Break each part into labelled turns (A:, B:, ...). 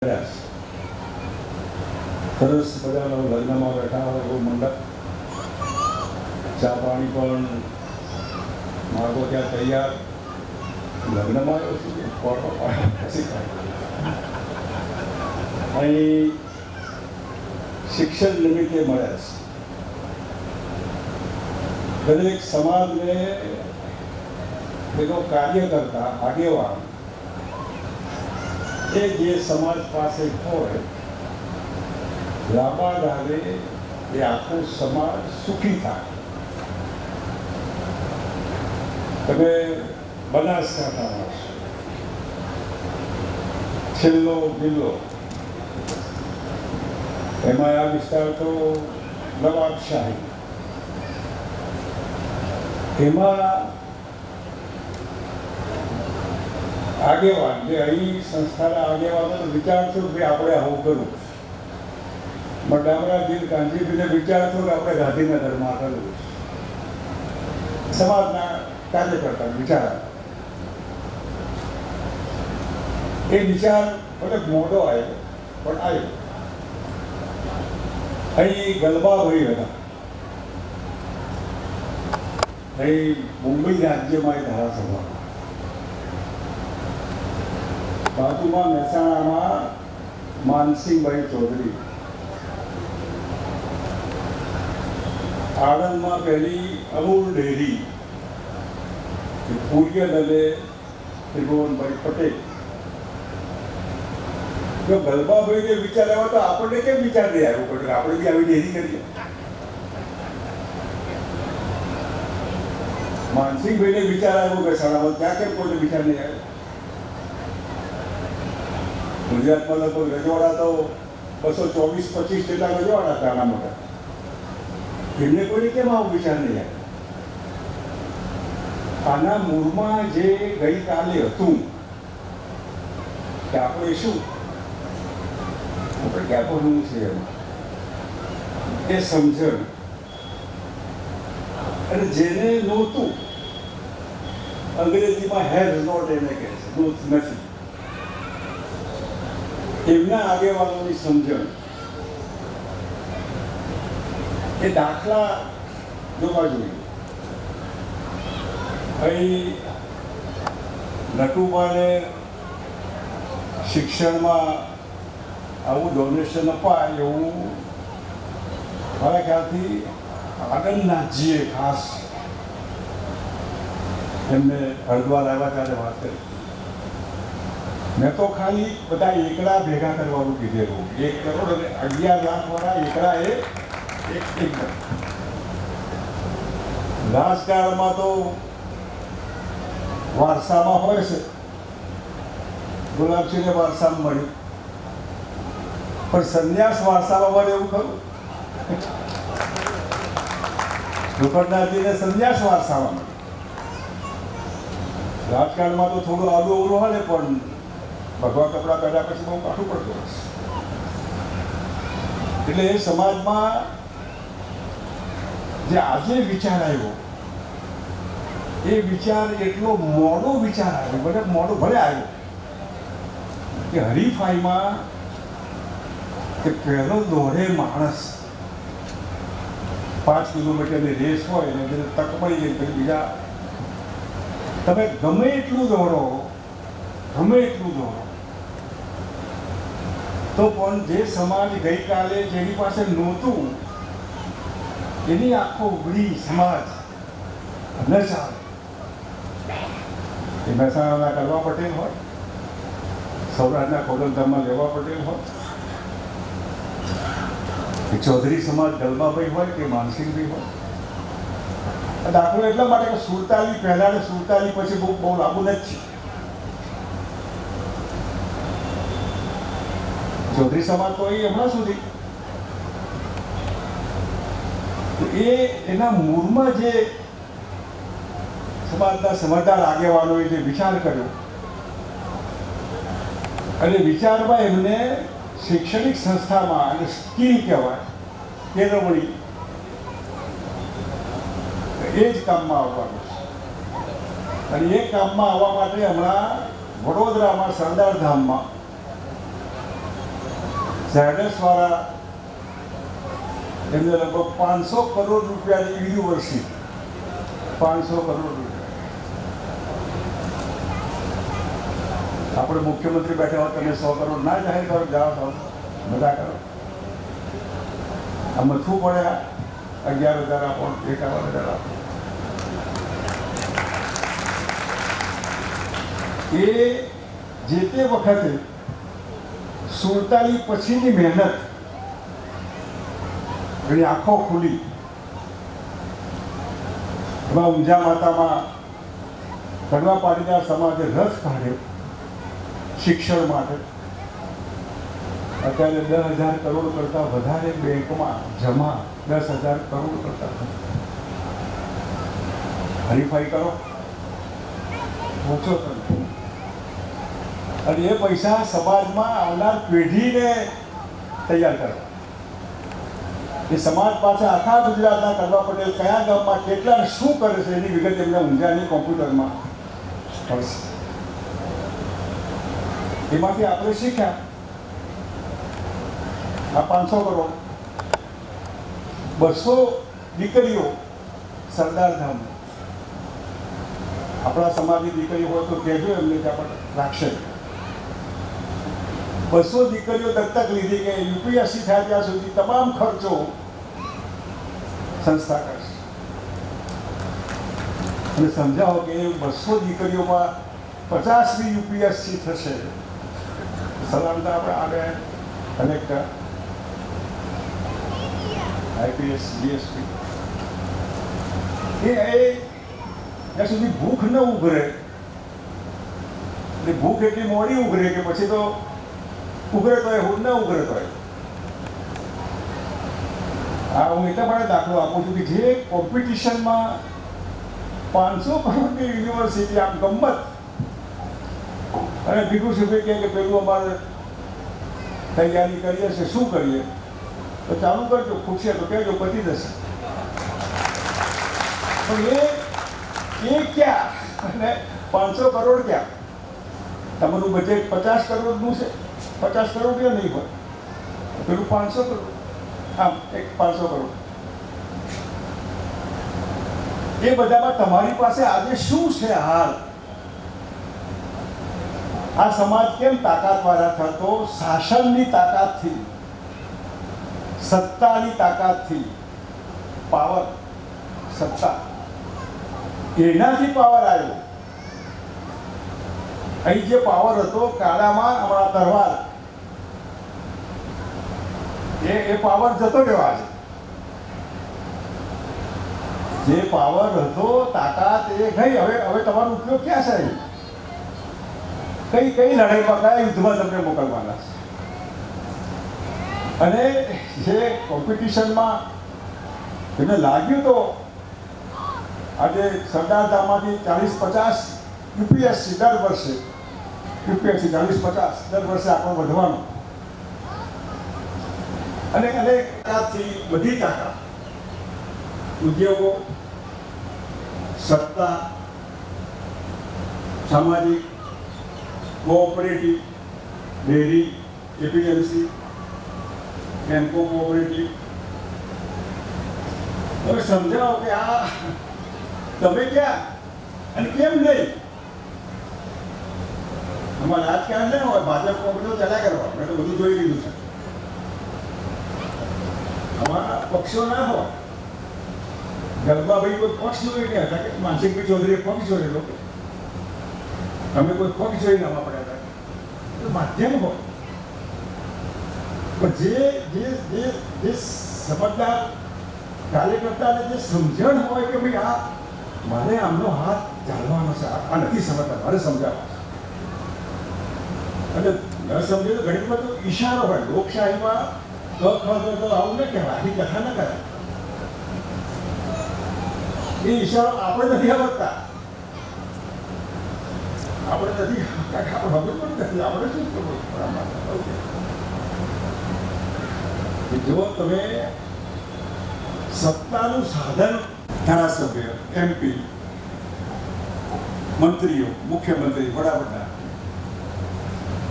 A: સરસ મજાનો લગ્નમાં બેઠા હોય એવો મંડપ, ચા પાણી પણ માગો ત્યાં તૈયાર. લગ્નમાં એવું છે ફોટો પછી અહીં શિક્ષણ નિમિત્તે મળ્યા છે. દરેક સમાજને એનો કાર્ય કરતા આગેવાન એ જે સમાજ પાસે હોય લાંબા ગાળે એ આખો સમાજ સુખી થાય. તમે બનાસકાંઠામાં છેલ્લો જિલ્લો, એમાં આ વિસ્તાર તો નવાબશાહી, એમાં આગેવાન જે અહીં સંસ્થાના આગેવાનો વિચારશો કે આપણે આવું કરવું, ડામરા દિલ કાંજીભાઈને વિચારશો કે આપણે ગાંધીનગરમાં કરવું, સમાજના કાર્યકર્તા વિચાર. એ વિચાર ભલે મોટો આવ્યો પણ આવ્યો. અહીં ગલબાભાઈ હતા, અહીં મુંબઈ રાજ્યમાં એ ધારાસભા, બાજુમાં મહેસાણામાં માનસિંહભાઈ ચૌધરી, આણંદમાં પહેલી અમૂલ ડેરી, પૂર્ય દલે ત્રિભુવનભાઈ પટેલ. જો ગલબાભાઈને વિચાર આવ્યો તો આપણને કેમ વિચાર નહીં આવ્યો પડે આપણે બી આવી ડેરી કરીએ? માનસિંહભાઈને વિચાર આવ્યો કે શાળામાં, ત્યાં કેમ કોઈને વિચાર નહીં આવ્યો? ગુજરાતમાં લગભગ રજવાડા તો 224-25 જેટલા રજવાડા હતા આના મોટા. એમને કોઈને કેમ આવો વિચાર નહીં આવ્યો? આના મૂળમાં જે ગઈકાલે હતું કે આપણે શું, આપણે ક્યાં ભણવું છે એમાં, એ સમજણ. અને જેને નહોતું, અંગ્રેજીમાં હેઝ નોટ એને કહે છે, નથી, એમના આગેવાનોની સમજણ. એ દાખલા જોવા જોઈએ. અહીં નટુભાને શિક્ષણમાં આવું ડોનેશન અપાય એવું મારા ખ્યાલથી આનંદનાથજીએ ખાસ એમને હરિદ્વાર આવ્યા ત્યારે વાત કરી. મેં તો ખાલી બધા એકડા ભેગા કરવાનું કીધેલું. 1 કરોડ અને 11 લાખ વાળા એકડા એ એક રાજકારણમાં તો વારસામાં હોય છે. ગુલાબસિંહને વારસામાં મળ્યું, પણ સંન્યાસ વારસામાં મળે એવું ખરું? રૂપકનાથજીને સંન્યાસ વારસામાં મળ્યું. રાજકારણમાં તો થોડું આડું અવળું હાલે, પણ ભગવા કપડાં પહેર્યા પછી બહુ કાઠું પડતું હશે. એટલે એ સમાજમાં જે આજે વિચાર આવ્યો, એ વિચાર એટલો મોડો વિચાર આવ્યો, ભલે મોડો ભલે આવ્યો કે હરીફાઈમાં કે પહેલો દોડે માણસ 5 કિલોમીટરની રેસ હોય ને તક મળી જાય પછી બીજા, તમે ગમે એટલું દોડો, તો પણ જે સમાજ ગઈકાલે જેની પાસે નહોતું એની આખો ઉઘડી સમાજ ન ચાલે. એ મહેસાણાના કલવા પટેલ હોય, સૌરાષ્ટ્રના ખોડલધામમાં લેવા પટેલ હોય, કે ચૌધરી સમાજ ગલબાભાઈ હોય કે માનસિંહભાઈ હોય. દાખલો એટલા માટે કે 47 પહેલા ને 47 પછી બહુ લાંબુ નથી. ચૌધરી સમાજ તો એ હમણાં સુધી એના મૂળમાં જે સમાજના સમજદાર આગેવાનોએ જે વિચાર કર્યો, અને વિચારમાં એમને શૈક્ષણિક સંસ્થામાં, અને સ્કીલ કહેવાય કેળવણી, એ જ કામમાં આવવાનું છે. અને એ કામમાં આવવા માટે હમણાં વડોદરામાં સરદાર ધામમાં ઝાયડસવાળા એમને લગભગ 500 કરોડ રૂપિયાની યુનિવર્સિટી, 500 કરોડ રૂપિયા. આપણે મુખ્યમંત્રી બેઠા હોય, તમે 100 કરોડ ના જાહેર કરો, જાઓ તો મજા કરો. આ મથવું પડે, 11,000 આપો, 51,000 આપો. એ જે તે વખતે 47 પછીની મહેનત, એની આંખો ખુલી. એમાં ઊંઝા માતામાં કડવા પાટીદાર સમાજે રસ કાઢ્યો શિક્ષણ માટે. અત્યારે 10,000 કરોડ કરતા વધારે બેંકમાં જમા, 10,000 કરોડ કરતા. હરીફાઈ કરો, ઓછો કરો, અને એ પૈસા સમાજમાં આવનાર પેઢીને તૈયાર કરો. એ સમાજ પાસે આખા ગુજરાતના કડવા પટેલ કયા ગામમાં કેટલા શું કરે છે એની વિગત એમને ઊંઝાની કોમ્પ્યુટરમાં મળશે. એમાંથી આપણે શીખ્યા આ 500 કરોડ, 200 દીકરીઓ સરદાર ધામ. આપણા સમાજની દીકરીઓ હોય તો કહેજો એમને કે આપણે રાખશે. 200 દીકરીઓ દત્તક લીધી કે યુપીએસસી થાય ત્યાં સુધી તમામ ખર્ચો સંસ્થા કરશે. અને સમજાવો કે 200 દીકરીઓમાં 50મી યુપીએસસી થશે. સલામતા આપણે આગળ કલેક્ટર, આઈપીએસ, ડીએસપી. એ ત્યાં સુધી ભૂખ ન ઉઘરે. એટલે ભૂખ એટલી મોડી ઉઘરે કે પછી તો ઉઘરે તો એ ન ઉઘરે તો. આ હું એટલા માટે દાખલો આપું છું કે જે કોમ્પિટિશનમાં 500 કરોડની યુનિવર્સિટી આમ ગમત, અને ભીખુ સુભી કહે કે પેલું અમારે તૈયારી કરીએ છે, શું કરીએ? તો ચાલુ કરજો, ખુશી તો કહેજો, પતી જશે. પણ એ ક્યાં, અને 500 કરોડ ક્યાં? તમારું બજેટ 50 કરોડનું છે, 50 કરોડ નહીં હોય, પેલું 500 કરોડ, આમ એક 500 કરોડ. એ બધામાં તમારી પાસે આજે શું છે હાલ? આ સમાજ કેમ તાકાતવાળા થતો? શાસનની તાકાતથી, સત્તાની તાકાતથી. પાવર, સત્તા, એનાથી પાવર આવ્યો. અહીં જે પાવર હતો કાળામાં, હમણાં તરવાર, એ પાવર જતો રહ્યો. આજે જે પાવર હતો, તાકાત, એ ગઈ. હવે તમારો ઉપયોગ ક્યાં છે? કઈ લડાઈમાં, કયા યુદ્ધમાં તમને મોકલવાના છે? અને જે કોમ્પિટિશનમાં એને લાગ્યું તો આજે સરદાર ધામમાંથી 40-50 યુપીએસસી દર વર્ષે, યુપીએસસી 40-50 દર વર્ષે આપણો વધવાનો. અને તાકાતથી બધી તાકાત, ઉદ્યોગો, સત્તા, સામાજિક, કોઓપરેટિવ, ડેરી, એપીએમસી, બેન્કો કોઓપરેટિવ. તમે સમજાવો કે આ તમે ક્યાં અને કેમ નહીં? આમાં રાજકારણ ના હોય, ભાજપ કોંગ્રેસ ચલા કરવા, મેં તો બધું જોઈ લીધું છે. આમાં પક્ષો ના હોય. ગરબાભાઈ કોઈ પક્ષ જોઈ ગયા હતા કે માનસિંહભાઈ ચૌધરીએ પક્ષ જોયેલો, અમે કોઈ પક્ષ જોઈને આમાં પડ્યા હતા. તો માધ્યમ હોય. પણ જે સમજદાર કાર્યકર્તાને જે સમજણ હોય કે ભાઈ આ મારે આમનો હાથ ચાલવાનો છે, આ નથી સમજતા, મારે સમજાવવા. અને ન સમજે તો ઘણી બધો ઈશારો હોય. લોકશાહીમાં તો આવું ન કહેવાય, આની કથા ન કરાય. એ ઈશારો આપણે નથી સમજતા, આપણે નથી ખબર પણ નથી. આપણે શું કરવું? જો તમે સત્તાનું સાધન, ધારાસભ્ય, એમપી, મંત્રીઓ, મુખ્યમંત્રી, વડાપ્રધાન,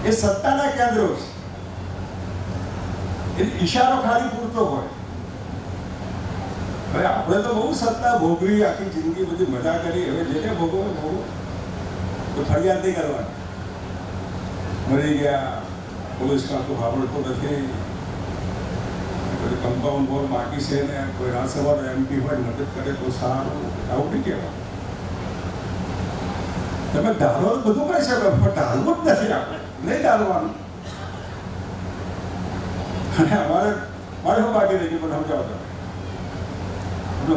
A: એ સત્તાના કેન્દ્રો છે. એ ઈશારો ખાલી પૂરતો હોય. હવે આપણે તો બહુ સત્તા ભોગવી, આખી જિંદગી બધી મજા કરી. હવે જેને ભોગવો તો ફરિયાદ નહીં કરવાની. મરી ગયા, પોલીસ કાંતો સાંભળતો નથી, કમ્પાઉન્ડ વોલ બાકી છે ને કોઈ રાજ્યસભાનો MP હોય મદદ કરે તો સારું, આવું નહીં કહેવાય. તમે ધારો બધું કરી શકો, પણ ધારવું જ નથી. આપણે નહીં ધારવાનું. અને મારે શું બાકી રહી ગયું, પણ સમજાવો તમે.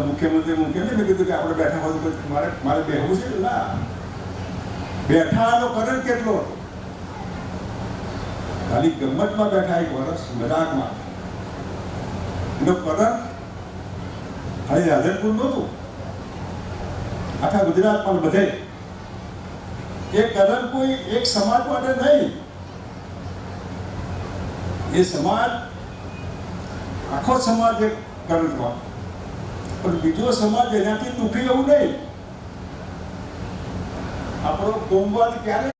A: મુખ્યમંત્રી મેં કીધું કે આપણે બેઠા હોય તો મારે બેહવું છે. ના, બેઠાનો કરંટ કેટલો હતો? ખાલી ગમતમાં બેઠા 1 વર્ષ, મજાકમાં. એનો કરંટ ખાલી રાધનપુર નહોતું, આખા ગુજરાતમાં બધે. એ કરંટ કોઈ એક સમાજ માટે નહીં, એ સમાજ આખો સમાજ એક કરંટમાં, પણ બીજો સમાજ એનાથી દુઃખી એવું નહીં. આપણો કોમવાદ ક્યારે